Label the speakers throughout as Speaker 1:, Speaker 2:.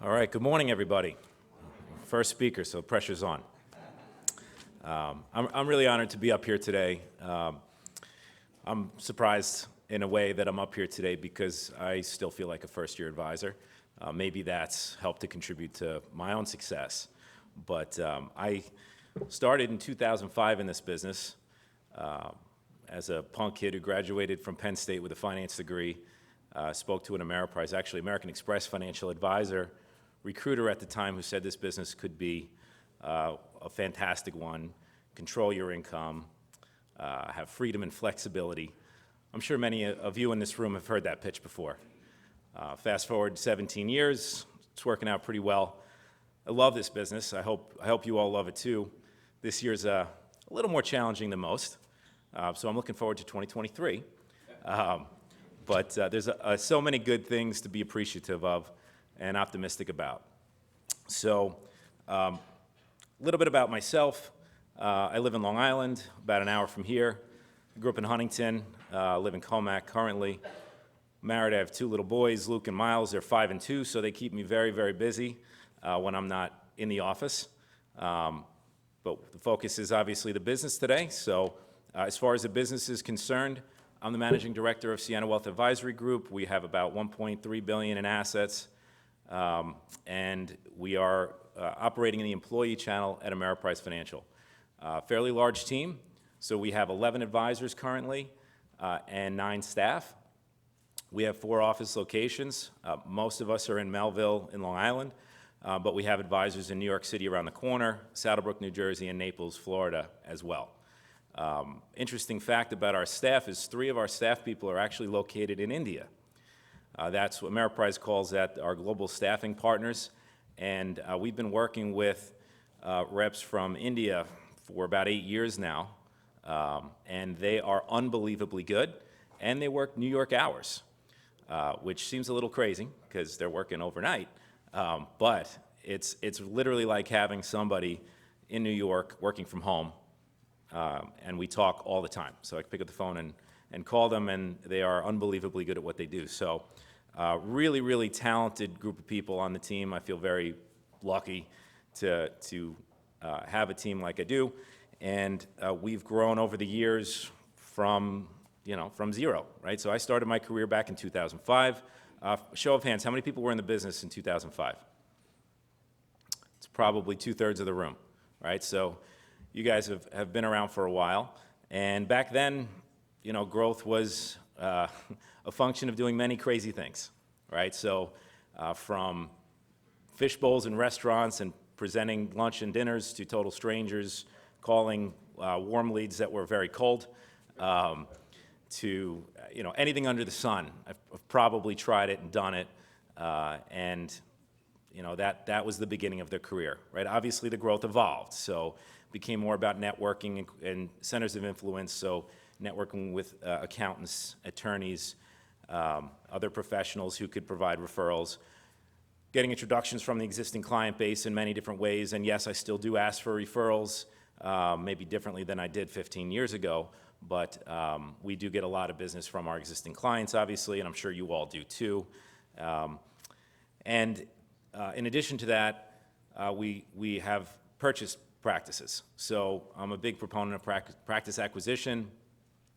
Speaker 1: All right, good morning, everybody. First speaker, so pressure's on. I'm really honored to be up here today. I'm surprised in a way that I'm up here today because I still feel like a first-year advisor. Maybe that's helped to contribute to my own success. But I started in 2005 in this business as a punk kid who graduated from Penn State with a finance degree. Spoke to an Ameriprise, actually American Express financial advisor, recruiter at the time, who said this business could be a fantastic one, control your income, have freedom and flexibility. I'm sure many of you in this room have heard that pitch before. Fast forward 17 years, it's working out pretty well. I love this business. I hope you all love it too. This year's a little more challenging than most, so I'm looking forward to 2023. But there's so many good things to be appreciative of and optimistic about. So a little bit about myself. I live in Long Island, about an hour from here. I grew up in Huntington, live in Comac currently. Married, I have two little boys, Luke and Miles. They're 5 and 2, so they keep me very, very busy when I'm not in the office. But the focus is obviously the business today. So as far as the business is concerned, I'm the managing director of Siena Wealth Advisory Group. We have about $1.3 billion in assets, and we are operating in the employee channel at Ameriprise Financial. Fairly large team, so we have 11 advisors currently and 9 staff. We have 4 office locations. Most of us are in Melville in Long Island, but we have advisors in New York City around the corner, Saddlebrook, New Jersey, and Naples, Florida as well. Interesting fact about our staff is 3 of our staff people are actually located in India. That's what Ameriprise calls that our global staffing partners, and we've been working with reps from India for about 8 years now, and they are unbelievably good, and they work New York hours, which seems a little crazy because they're working overnight, but it's literally like having somebody in New York working from home. And we talk all the time. So I can pick up the phone and call them, and they are unbelievably good at what they do. So really, really talented group of people on the team. I feel very lucky to have a team like I do. And we've grown over the years from zero, right? So I started my career back in 2005. Show of hands, how many people were in the business in 2005? It's probably 2/3 of the room, right? So you guys have been around for a while, and back then, growth was a function of doing many crazy things, right? So from fish bowls in restaurants and presenting lunch and dinners to total strangers, calling warm leads that were very cold, to anything under the sun. I've probably tried it and done it, and that was the beginning of their career, right? Obviously, the growth evolved, so became more about networking and centers of influence, so networking with accountants, attorneys, other professionals who could provide referrals, getting introductions from the existing client base in many different ways, and yes, I still do ask for referrals, maybe differently than I did 15 years ago, but we do get a lot of business from our existing clients, obviously, and I'm sure you all do too. And in addition to that, we have purchased practices. So I'm a big proponent of practice acquisition.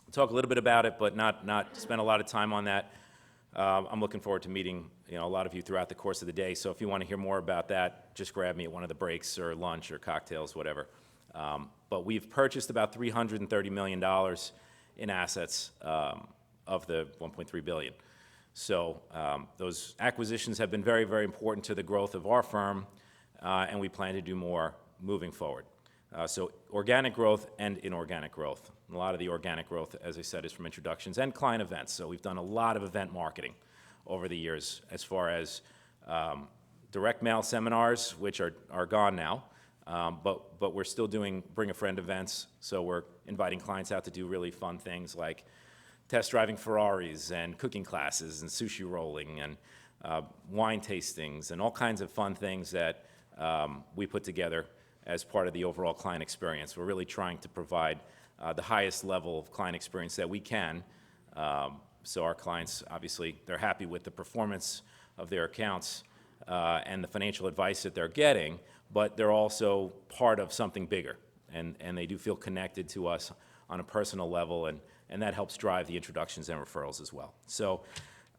Speaker 1: I'll talk a little bit about it, but not spend a lot of time on that. I'm looking forward to meeting a lot of you throughout the course of the day. So if you want to hear more about that, just grab me at one of the breaks or lunch or cocktails, whatever. But we've purchased about $330 million in assets of the $1.3 billion. So those acquisitions have been very, very important to the growth of our firm, and we plan to do more moving forward. So organic growth and inorganic growth. A lot of the organic growth, as I said, is from introductions and client events. So we've done a lot of event marketing over the years as far as direct mail seminars, which are gone now, but we're still doing bring a friend events. So we're inviting clients out to do really fun things like test driving Ferraris and cooking classes and sushi rolling and wine tastings and all kinds of fun things that we put together as part of the overall client experience. We're really trying to provide the highest level of client experience that we can. So our clients, obviously, they're happy with the performance of their accounts, and the financial advice that they're getting, but they're also part of something bigger, and they do feel connected to us on a personal level, and that helps drive the introductions and referrals as well. So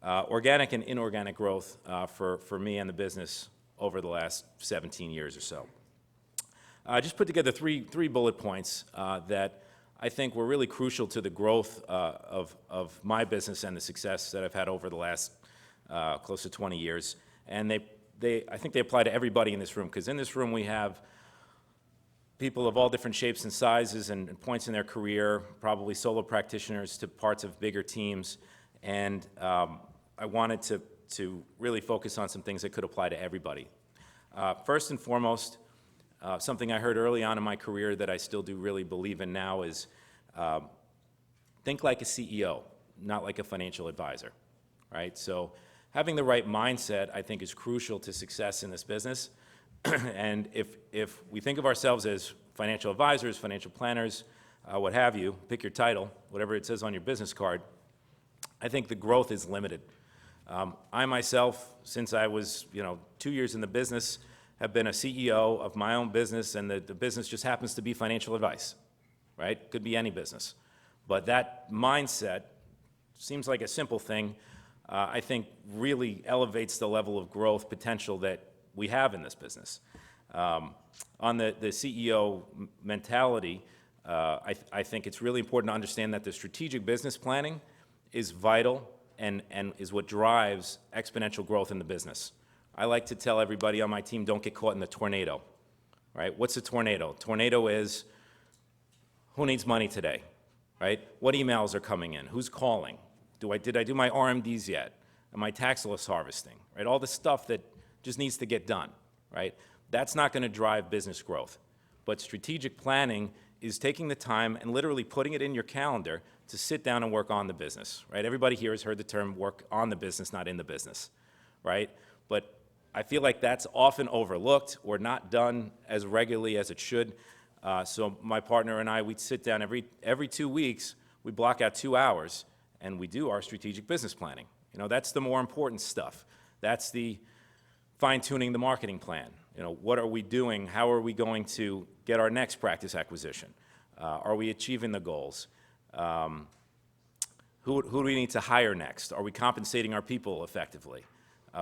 Speaker 1: organic and inorganic growth for me and the business over the last 17 years or so. I just put together three bullet points that I think were really crucial to the growth of my business and the success that I've had over the last close to 20 years. And I think they apply to everybody in this room, because in this room we have people of all different shapes and sizes and points in their career, probably solo practitioners to parts of bigger teams. And I wanted to really focus on some things that could apply to everybody. First and foremost, something I heard early on in my career that I still do really believe in now is think like a CEO, not like a financial advisor, right? So having the right mindset, I think, is crucial to success in this business. And if we think of ourselves as financial advisors, financial planners, what have you, pick your title, whatever it says on your business card, I think the growth is limited. I myself, since I was 2 years in the business, have been a CEO of my own business, and the business just happens to be financial advice, right? Could be any business. But that mindset seems like a simple thing, I think really elevates the level of growth potential that we have in this business. On the CEO mentality, I think it's really important to understand that the strategic business planning is vital and is what drives exponential growth in the business. I like to tell everybody on my team, don't get caught in the tornado, right? What's a tornado? Tornado is, who needs money today, right? What emails are coming in? Who's calling? Did I do my RMDs yet? Am I tax loss harvesting, right? All the stuff that just needs to get done, right? That's not going to drive business growth. But strategic planning is taking the time and literally putting it in your calendar to sit down and work on the business, right? Everybody here has heard the term work on the business, not in the business, right? But I feel like that's often overlooked or not done as regularly as it should. So my partner and I, we'd sit down every 2 weeks, we block out 2 hours, and we do our strategic business planning. That's the more important stuff. That's the fine-tuning the marketing plan. What are we doing? How are we going to get our next practice acquisition? Are we achieving the goals? Who do we need to hire next? Are we compensating our people effectively?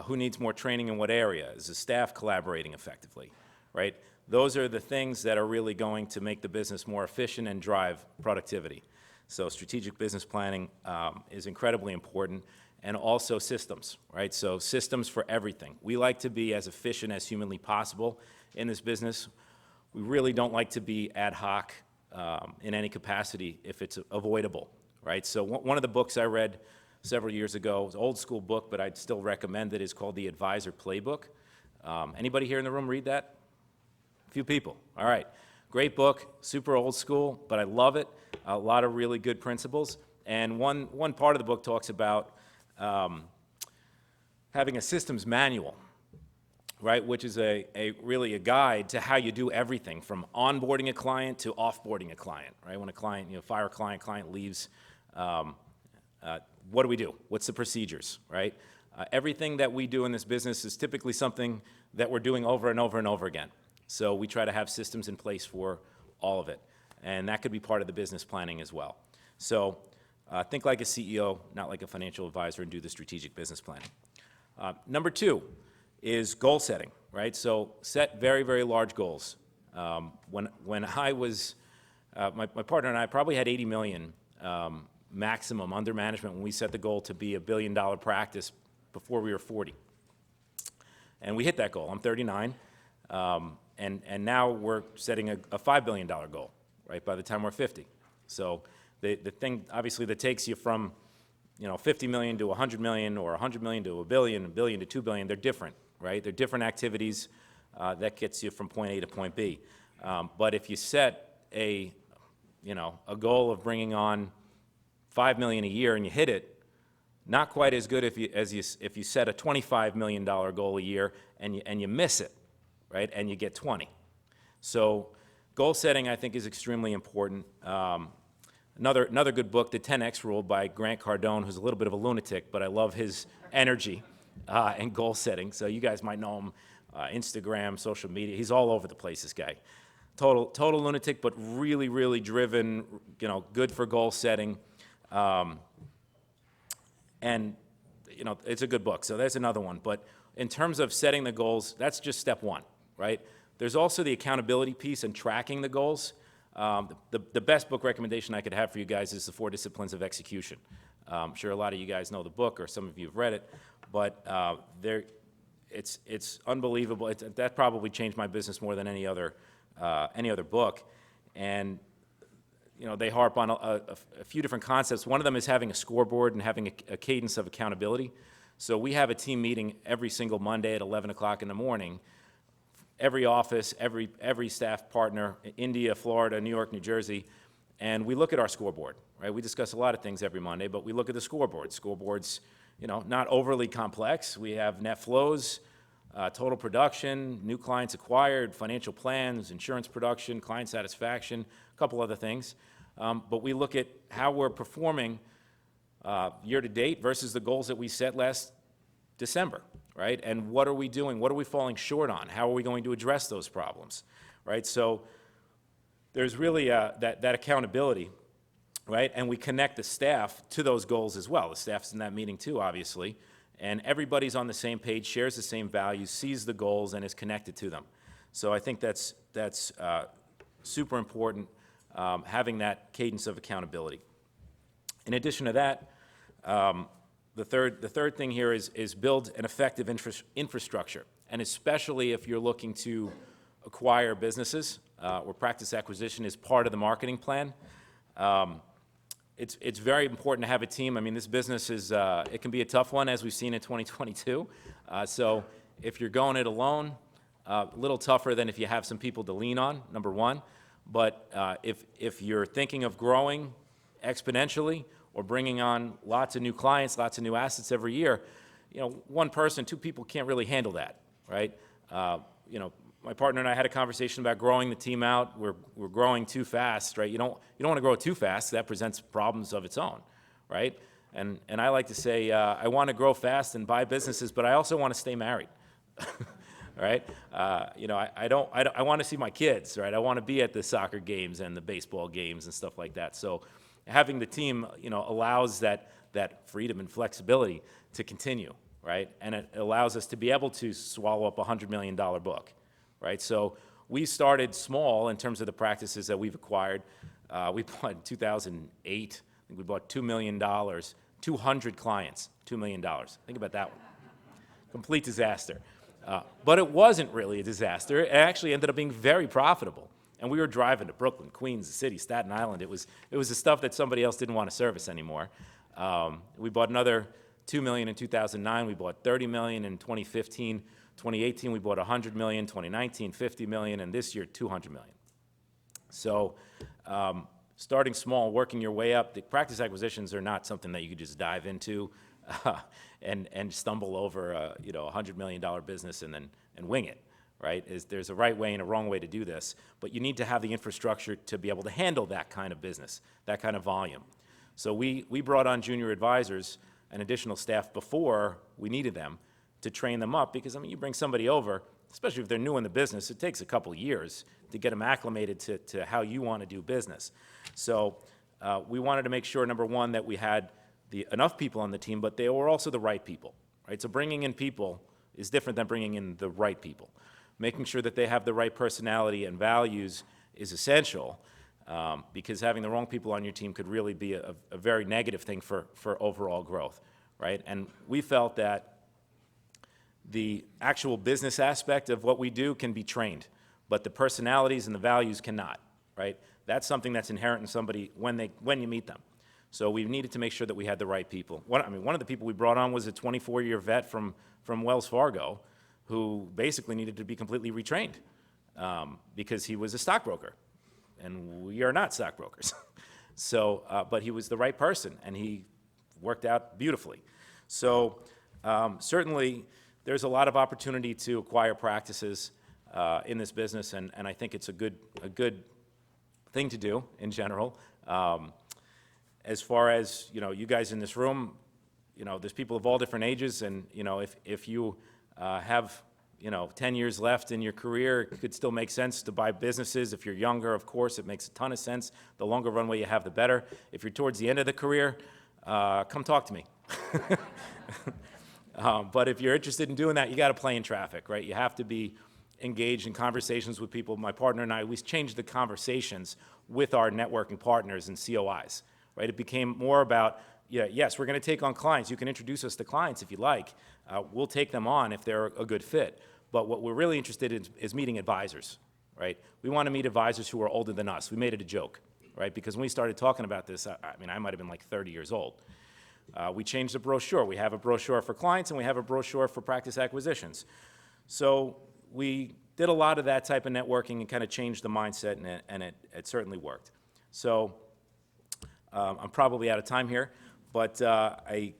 Speaker 1: Who needs more training in what area? Is the staff collaborating effectively, right? Those are the things that are really going to make the business more efficient and drive productivity. So strategic business planning is incredibly important, and also systems, right? So systems for everything. We like to be as efficient as humanly possible in this business. We really don't like to be ad hoc in any capacity if it's avoidable, right? So one of the books I read several years ago, it was an old school book, but I'd still recommend it, is called The Advisor Playbook. Anybody here in the room read that? A few people. All right. Great book, super old school, but I love it. A lot of really good principles. And one part of the book talks about having a systems manual, right, which is really a guide to how you do everything from onboarding a client to offboarding a client, right? When a client, fire a client leaves, what do we do? What's the procedures, right? Everything that we do in this business is typically something that we're doing over and over and over again. So we try to have systems in place for all of it. And that could be part of the business planning as well. So think like a CEO, not like a financial advisor, and do the strategic business planning. Number 2 is goal setting, right? So set very, very large goals. When I was, my partner and I probably had 80 million maximum under management when we set the goal to be $1 billion practice before we were 40. And we hit that goal. I'm 39, and now we're setting a $5 billion goal, right, by the time we're 50. So the thing, obviously, that takes you from 50 million to 100 million, or 100 million to a billion to 2 billion, they're different, right? They're different activities that gets you from point A to point B. But if you set a goal of bringing on 5 million a year and you hit it, not quite as good if you set a $25 million goal a year and you miss it, right? And you get 20. So goal setting, I think, is extremely important. Another good book, The 10X Rule by Grant Cardone, who's a little bit of a lunatic, but I love his energy. and goal setting. So you guys might know him, Instagram, social media. He's all over the place, this guy. Total lunatic, but really, really driven, good for goal setting. And, it's a good book. So there's another one. But in terms of setting the goals, that's just step one, right? There's also the accountability piece and tracking the goals. The best book recommendation I could have for you guys is The 4 Disciplines of Execution. I'm sure a lot of you guys know the book, or some of you have read it, but it's unbelievable. That probably changed my business more than any other book. And they harp on a few different concepts. One of them is having a scoreboard and having a cadence of accountability. So we have a team meeting every single Monday at 11 o'clock in the morning. Every office, every staff partner, India, Florida, New York, New Jersey, and we look at our scoreboard, right? We discuss a lot of things every Monday, but we look at the scoreboard. Scoreboard's, not overly complex. We have net flows, total production, new clients acquired, financial plans, insurance production, client satisfaction, a couple other things. But we look at how we're performing year to date versus the goals that we set last December, right? And what are we doing? What are we falling short on? How are we going to address those problems, right? So there's really that accountability, right? And we connect the staff to those goals as well. The staff's in that meeting too, obviously. And everybody's on the same page, shares the same values, sees the goals, and is connected to them. So I think that's super important, having that cadence of accountability. In addition to that, the third thing here is build an effective infrastructure, and especially if you're looking to acquire businesses, where practice acquisition is part of the marketing plan. It's very important to have a team. I mean, this business it can be a tough one, as we've seen in 2022. So if you're going it alone, a little tougher than if you have some people to lean on, number one. But if you're thinking of growing exponentially or bringing on lots of new clients, lots of new assets every year, one person, two people can't really handle that, right? My partner and I had a conversation about growing the team out. We're growing too fast, right? You don't want to grow too fast. That presents problems of its own, right? And I like to say, I want to grow fast and buy businesses, but I also want to stay married, right? I want to see my kids, right? I want to be at the soccer games and the baseball games and stuff like that. So having the team, allows that freedom and flexibility to continue, right? And it allows us to be able to swallow up a $100 million book, right? So we started small in terms of the practices that we've acquired. We bought in 2008, I think we bought $2 million, 200 clients, $2 million. Think about that one. Complete disaster. But it wasn't really a disaster. It actually ended up being very profitable. And we were driving to Brooklyn, Queens, the city, Staten Island. It was the stuff that somebody else didn't want to service anymore. We bought another $2 million in 2009. We bought $30 million in 2015. 2018, we bought $100 million. 2019, $50 million. And this year, $200 million. So starting small, working your way up. The practice acquisitions are not something that you could just dive into and stumble over a $100 million business and wing it. Right? There's a right way and a wrong way to do this, but you need to have the infrastructure to be able to handle that kind of business, that kind of volume. So we brought on junior advisors and additional staff before we needed them to train them up, because you bring somebody over, especially if they're new in the business, it takes a couple years to get them acclimated to how you want to do business. So we wanted to make sure, number one, that we had enough people on the team, but they were also the right people, right? So bringing in people is different than bringing in the right people. Making sure that they have the right personality and values is essential, because having the wrong people on your team could really be a very negative thing for overall growth, right? And we felt that the actual business aspect of what we do can be trained, but the personalities and the values cannot, right? That's something that's inherent in somebody when you meet them. So we needed to make sure that we had the right people. One of the people we brought on was a 24-year vet from Wells Fargo, who basically needed to be completely retrained because he was a stockbroker, and we are not stockbrokers. So, but he was the right person, and he worked out beautifully. So certainly there's a lot of opportunity to acquire practices in this business, and I think it's a good thing to do in general. As far as you guys in this room, there's people of all different ages, and, if you have, 10 years left in your career, it could still make sense to buy businesses. If you're younger, of course, it makes a ton of sense. The longer runway you have, the better. If you're towards the end of the career, come talk to me. But if you're interested in doing that, you got to play in traffic, right? You have to be engaged in conversations with people. My partner and I, we changed the conversations with our networking partners and COIs, right? It became more about, yes, we're going to take on clients. You can introduce us to clients if you like. We'll take them on if they're a good fit. But what we're really interested in is meeting advisors, right? We want to meet advisors who are older than us. We made it a joke, right? Because when we started talking about this, I might have been like 30 years old. We changed the brochure. We have a brochure for clients, and we have a brochure for practice acquisitions. So we did a lot of that type of networking and kind of changed the mindset, and it certainly worked. So I'm probably out of time here, but I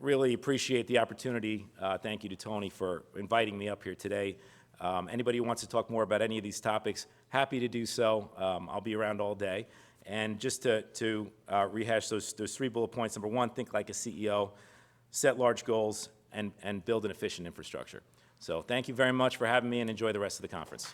Speaker 1: really appreciate the opportunity. Thank you to Tony for inviting me up here today. Anybody who wants to talk more about any of these topics, happy to do so. I'll be around all day. And just to rehash those 3 bullet points, number 1, think like a CEO, set large goals, and build an efficient infrastructure. So thank you very much for having me, and enjoy the rest of the conference.